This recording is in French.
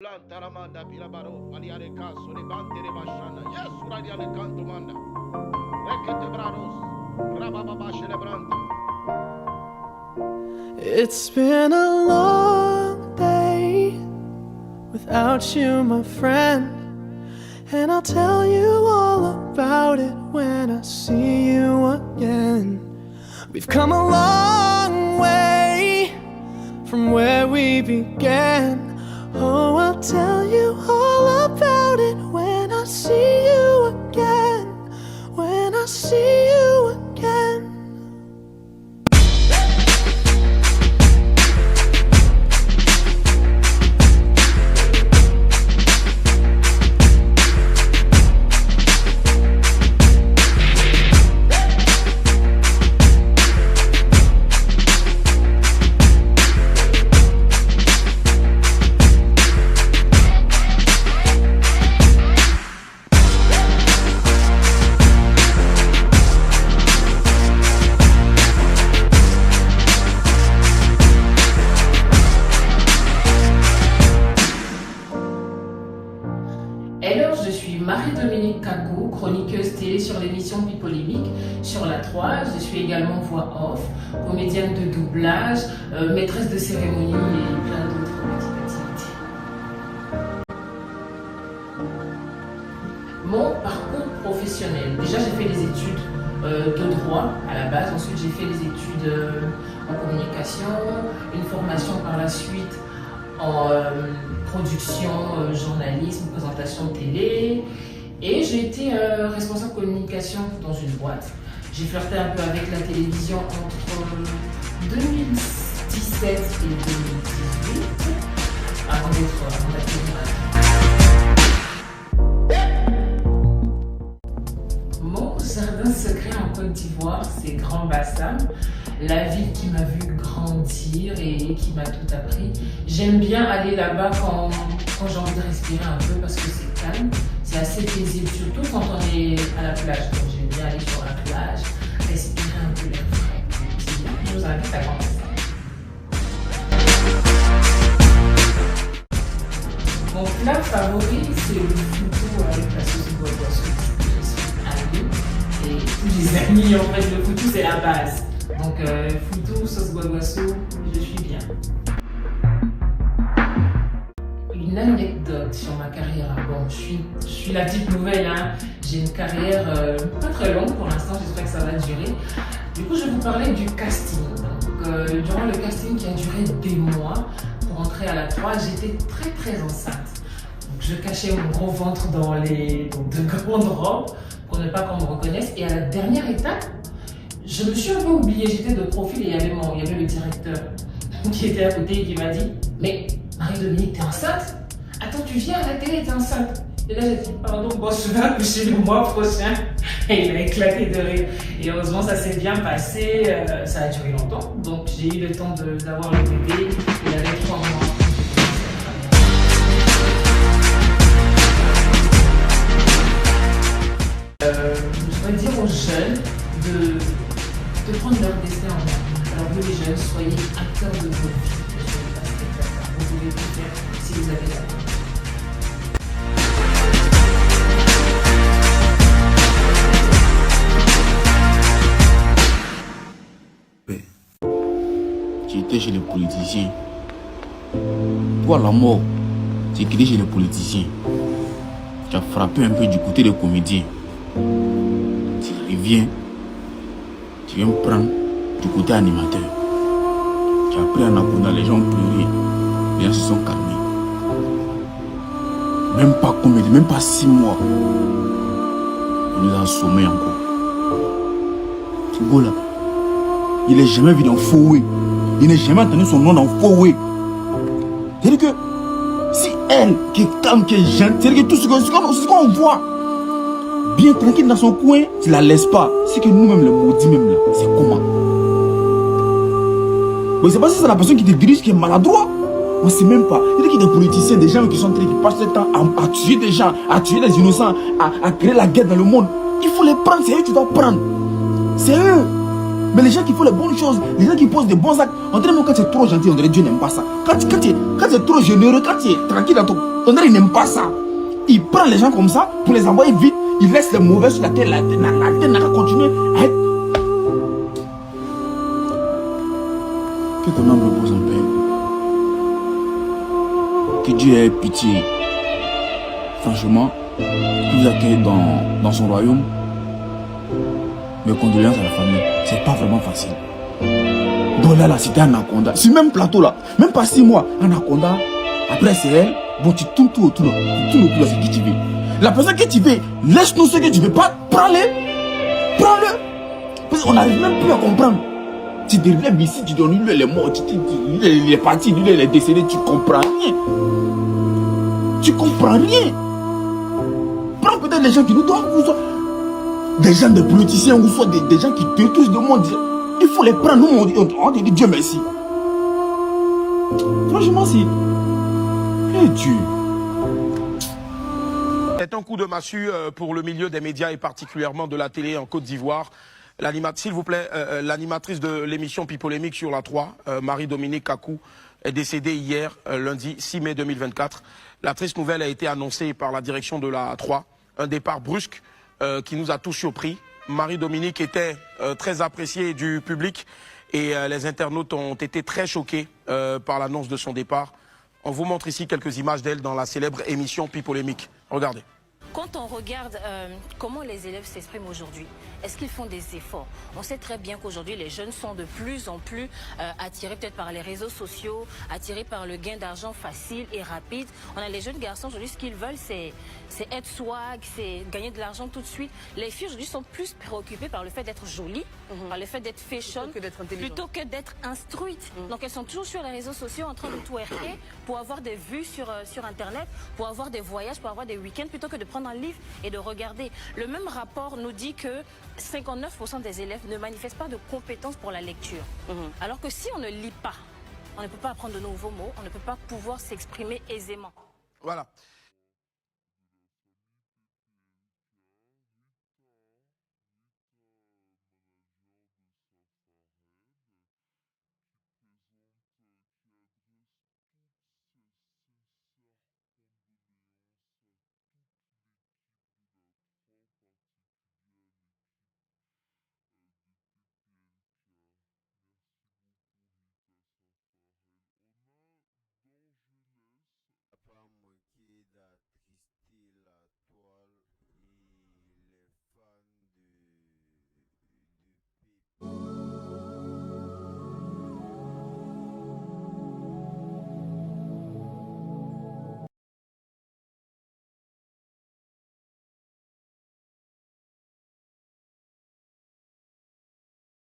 Plantaramanda Pilabaro, Aliare Caso, le bande de Bashana, yes, Radia le Canto Manda, Recate Brados, Rababa Celebrante. It's been a long day without you, my friend, and I'll tell you all about it when I see you again. We've come a long way from where we began. Oh, I'll tell you all about it when I see you again. When I see you again. Hello, je suis Marie-Dominique Kakou, chroniqueuse télé sur l'émission Pipolémique sur la 3. Je suis également voix off, comédienne de doublage, maîtresse de cérémonie et plein d'autres petites activités. Mon parcours professionnel. Déjà, j'ai fait des études de droit à la base. Ensuite, j'ai fait des études en communication, une formation par la suite en production, journalisme, présentation télé, et j'ai été responsable communication dans une boîte. J'ai flirté un peu avec la télévision entre 2017 et 2018 avant d'être Mon jardin secret en Côte d'Ivoire, c'est Grand Bassam, la ville qui m'a vu grandir et qui m'a tout appris. J'aime bien aller là-bas quand j'ai envie de respirer un peu parce que c'est calme, c'est assez paisible, surtout quand on est à la plage. Donc j'aime bien aller sur la plage, respirer un peu l'air frais. C'est bien, je vous invite à Grand Bassam. Mon plat favori, c'est le foutou avec la sauce boboisou. Je suis amie et tous les amis, en fait, le foutou c'est la base. Donc, foutou, sauce guaguasso, je suis bien. Une anecdote sur ma carrière. Bon, je suis la petite nouvelle, hein. J'ai une carrière pas très longue pour l'instant, j'espère que ça va durer. Du coup, je vais vous parler du casting. Donc, durant le casting qui a duré des mois, pour entrer à la 3, j'étais très enceinte. Donc, je cachais mon gros ventre dans de grandes robes pour ne pas qu'on me reconnaisse. Et à la dernière étape, je me suis un peu oubliée, j'étais de profil et il y avait le directeur qui était à côté et qui m'a dit « Mais Marie-Dominique, t'es enceinte? Attends, tu viens à la télé, t'es enceinte ?» Et là j'ai dit « Pardon, boss, je vais accoucher le mois prochain. » Et il a éclaté de rire. Et heureusement, ça s'est bien passé, ça a duré longtemps. Donc j'ai eu le temps d'avoir le bébé, il avait 3 mois. Je voudrais dire aux jeunes de prendre leur destin en main. Alors vous les jeunes, soyez acteurs de vos vies. Vous pouvez tout faire si vous avez la main. J'ai été chez les politiciens. Toi, la mort, j'ai quitté chez les politiciens. Tu as frappé un peu du côté des comédiens. Tu reviens. Tu viens me prendre du côté animateur. Tu as pris un abonnement, les gens ont pleuré. Les gens se sont calmés. Même pas comédie, même pas 6 mois. Il nous a assommés encore. Ce gars-là, il n'est jamais vu dans Foué. Il n'a jamais entendu son nom dans Foué. C'est-à-dire que si elle, qui est calme, qui est gentille, c'est-à-dire que tout ce qu'on voit, bien tranquille dans son coin, tu la laisses pas. C'est que nous-mêmes, les maudits même là, c'est comment? Mais c'est pas si c'est la personne qui te dirige qui est maladroit. On sait même pas. Il y a des politiciens, des gens qui sont qui passent le temps à tuer des gens, à tuer des innocents, à créer la guerre dans le monde. Il faut les prendre, c'est eux que tu dois prendre. C'est eux. Mais les gens qui font les bonnes choses, les gens qui posent des bons actes, on dirait même quand tu es trop gentil, on dirait Dieu n'aime pas ça. Quand tu es trop généreux, quand tu es tranquille dans ton... On dirait qu'il n'aime pas ça. Il prend les gens comme ça pour les envoyer vite. Il laisse les mauvais sur la terre. La terre n'a qu'à continuer à être... Que ton âme repose en paix. Que Dieu ait pitié. Franchement, vous accueillez dans son royaume. Mes condoléances à la famille. C'est pas vraiment facile. Donc là, c'était Anaconda. Sur le même plateau là, même pas 6 mois, Anaconda. Après c'est elle. Bon, tu tournes tout autour là. Tu tournes autour là, c'est qui tu veux. La personne que tu veux, laisse-nous ce que tu veux pas. Prends-le. Prends-le. Parce qu'on n'arrive même plus à comprendre. Tu dérives ici, tu donnes lui, elle est morte. Il est parti, lui, elle est décédée. Tu comprends rien. Tu comprends rien. Prends peut-être les gens qui nous doivent. Des gens, des politiciens ou soit des gens qui détruisent le monde. Il faut les prendre. Nous, on dit Dieu merci. Franchement, si. Et Dieu. C'est un coup de massue pour le milieu des médias et particulièrement de la télé en Côte d'Ivoire. S'il vous plaît, l'animatrice de l'émission Pipolémique sur la 3, Marie-Dominique Kakou, est décédée hier, lundi 6 mai 2024. La triste nouvelle a été annoncée par la direction de la 3. Un départ brusque qui nous a tous surpris. Marie-Dominique était très appréciée du public et les internautes ont été très choqués par l'annonce de son départ. On vous montre ici quelques images d'elle dans la célèbre émission Pipolémique. Regardez. Quand on regarde comment les élèves s'expriment aujourd'hui, est-ce qu'ils font des efforts? On sait très bien qu'aujourd'hui, les jeunes sont de plus en plus attirés peut-être par les réseaux sociaux, attirés par le gain d'argent facile et rapide. On a les jeunes garçons aujourd'hui, ce qu'ils veulent, c'est être swag, c'est gagner de l'argent tout de suite. Les filles aujourd'hui sont plus préoccupées par le fait d'être jolies, par le fait d'être fashion, plutôt que d'être instruites. Donc elles sont toujours sur les réseaux sociaux en train de twerker pour avoir des vues sur Internet, pour avoir des voyages, pour avoir des week-ends, plutôt que de prendre un livre et de regarder. Le même rapport nous dit que 59% des élèves ne manifestent pas de compétences pour la lecture. Alors que si on ne lit pas, on ne peut pas apprendre de nouveaux mots, on ne peut pas pouvoir s'exprimer aisément. Voilà.